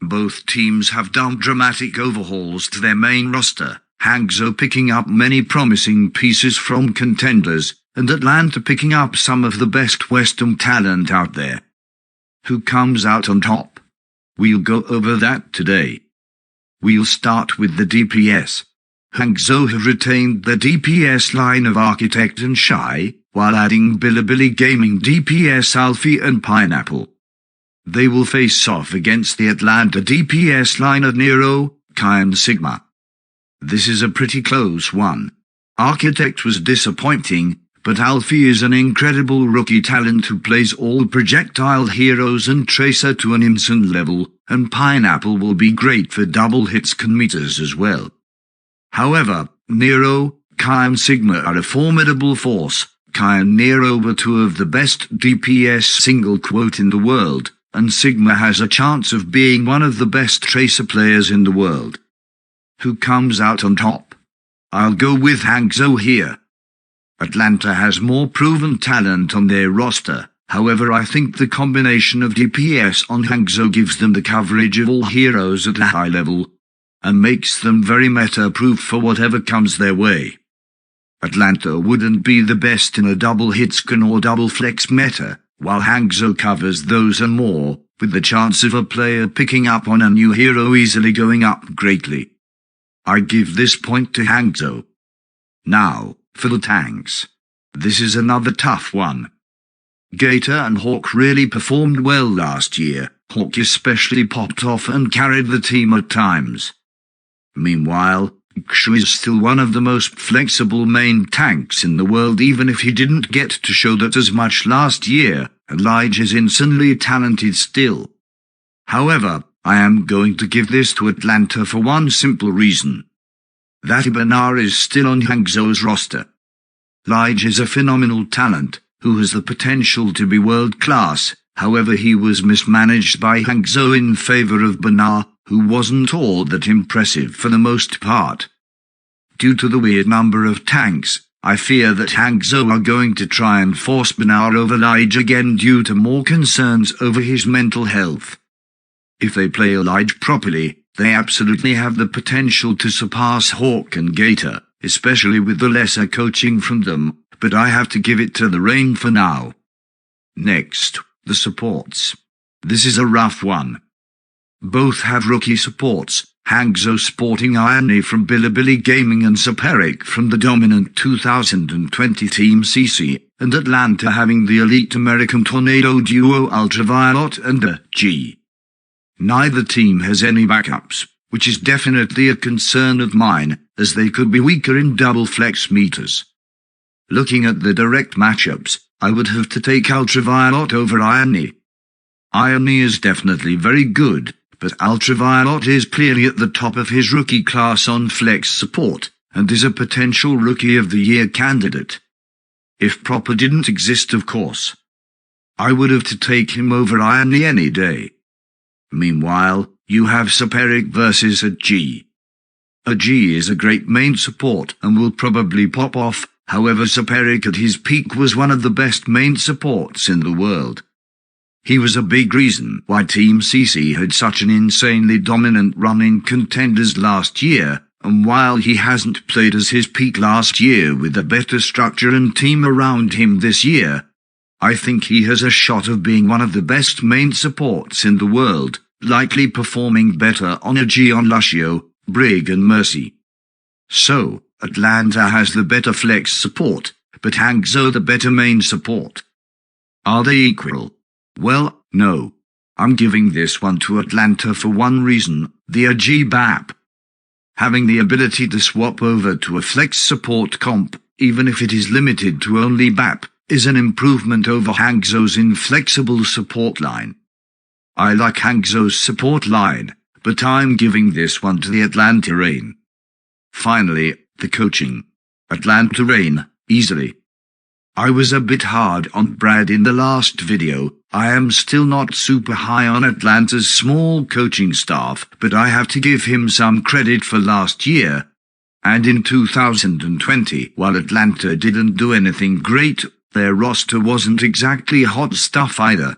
Both teams have done dramatic overhauls to their main roster, Hangzhou picking up many promising pieces from contenders, and Atlanta picking up some of the best Western talent out there. Who comes out on top? We'll go over that today. We'll start with the DPS. Hangzhou have retained the DPS line of Architect and Shy, while adding Bilibili Gaming DPS Alfie and Pineapple. They will face off against the Atlanta DPS line of Nero, Kai and Sigma. This is a pretty close one. Architect was disappointing, but Alfie is an incredible rookie talent who plays all projectile heroes and Tracer to an instant level, and Pineapple will be great for double hits and meters as well. However, Nero, Kai and Sigma are a formidable force. Kai and Nero were two of the best DPS single quote in the world, and Sigma has a chance of being one of the best Tracer players in the world. Who comes out on top? I'll go with Hangzhou here. Atlanta has more proven talent on their roster, however I think the combination of DPS on Hangzhou gives them the coverage of all heroes at a high level, and makes them very meta-proof for whatever comes their way. Atlanta wouldn't be the best in a double hit scan or double flex meta, while Hangzhou covers those and more, with the chance of a player picking up on a new hero easily going up greatly. I give this point to Hangzhou. Now, for the tanks. This is another tough one. Gator and Hawk really performed well last year. Hawk especially popped off and carried the team at times. Meanwhile, Xu is still one of the most flexible main tanks in the world, even if he didn't get to show that as much last year, and Lige is insanely talented still. However, I am going to give this to Atlanta for one simple reason. That Ibanar is still on Hangzhou's roster. Lige is a phenomenal talent, who has the potential to be world-class, however he was mismanaged by Hangzhou in favor of Banar, who wasn't all that impressive for the most part. Due to the weird number of tanks, I fear that Hangzhou are going to try and force Banar over Lige again due to more concerns over his mental health. If they play Lige properly, they absolutely have the potential to surpass Hawk and Gator, especially with the lesser coaching from them, but I have to give it to the Rain for now. Next, the supports. This is a rough one. Both have rookie supports, Hangzhou sporting Irony from Bilibili Gaming and Saperic from the dominant 2020 Team CC, and Atlanta having the elite American Tornado duo Ultraviolet and G. Neither team has any backups, which is definitely a concern of mine, as they could be weaker in double flex meters. Looking at the direct matchups, I would have to take Ultraviolet over Irony. Irony is definitely very good, but Ultraviolet is clearly at the top of his rookie class on flex support, and is a potential Rookie of the Year candidate. If Proper didn't exist, of course. I would have to take him over Irony any day. Meanwhile, you have Saperic versus a G. A G is a great main support and will probably pop off, however Saperic at his peak was one of the best main supports in the world. He was a big reason why Team CC had such an insanely dominant run in contenders last year, and while he hasn't played as his peak last year with a better structure and team around him this year, I think he has a shot of being one of the best main supports in the world, likely performing better on a G on Lucio, Brig and Mercy. So, Atlanta has the better flex support, but Hangzhou the better main support. Are they equal? Well, no. I'm giving this one to Atlanta for one reason, the AG BAP. Having the ability to swap over to a flex support comp, even if it is limited to only BAP, is an improvement over Hangzhou's inflexible support line. I like Hangzhou's support line, but I'm giving this one to the Atlanta Rain. Finally, the coaching. Atlanta Rain, easily. I was a bit hard on Brad in the last video. I am still not super high on Atlanta's small coaching staff, but I have to give him some credit for last year. And in 2020, while Atlanta didn't do anything great, their roster wasn't exactly hot stuff either.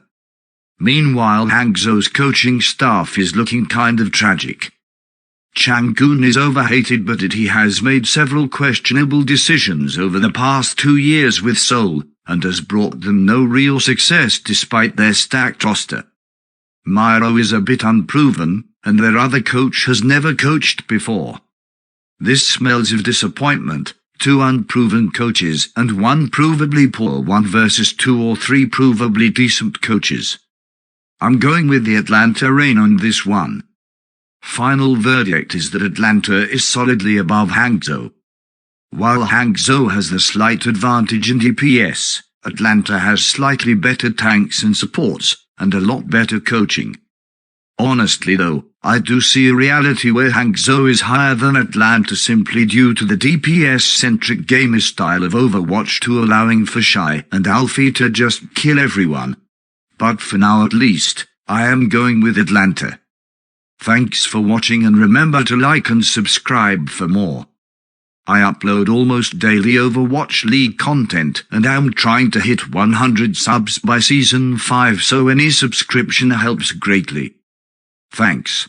Meanwhile, Hangzhou's coaching staff is looking kind of tragic. Chang'un is overhated, but he has made several questionable decisions over the past 2 years with Seoul, and has brought them no real success despite their stacked roster. Miro is a bit unproven, and their other coach has never coached before. This smells of disappointment. 2 unproven coaches and 1 provably poor one versus 2 or 3 provably decent coaches. I'm going with the Atlanta Reign on this one. Final verdict is that Atlanta is solidly above Hangzhou. While Hangzhou has the slight advantage in DPS, Atlanta has slightly better tanks and supports, and a lot better coaching. Honestly though, I do see a reality where Hangzhou is higher than Atlanta simply due to the DPS-centric gamer style of Overwatch 2 allowing for Shy and Alfie to just kill everyone. But for now at least, I am going with Atlanta. Thanks for watching and remember to like and subscribe for more. I upload almost daily Overwatch League content and am trying to hit 100 subs by Season 5, so any subscription helps greatly. Thanks.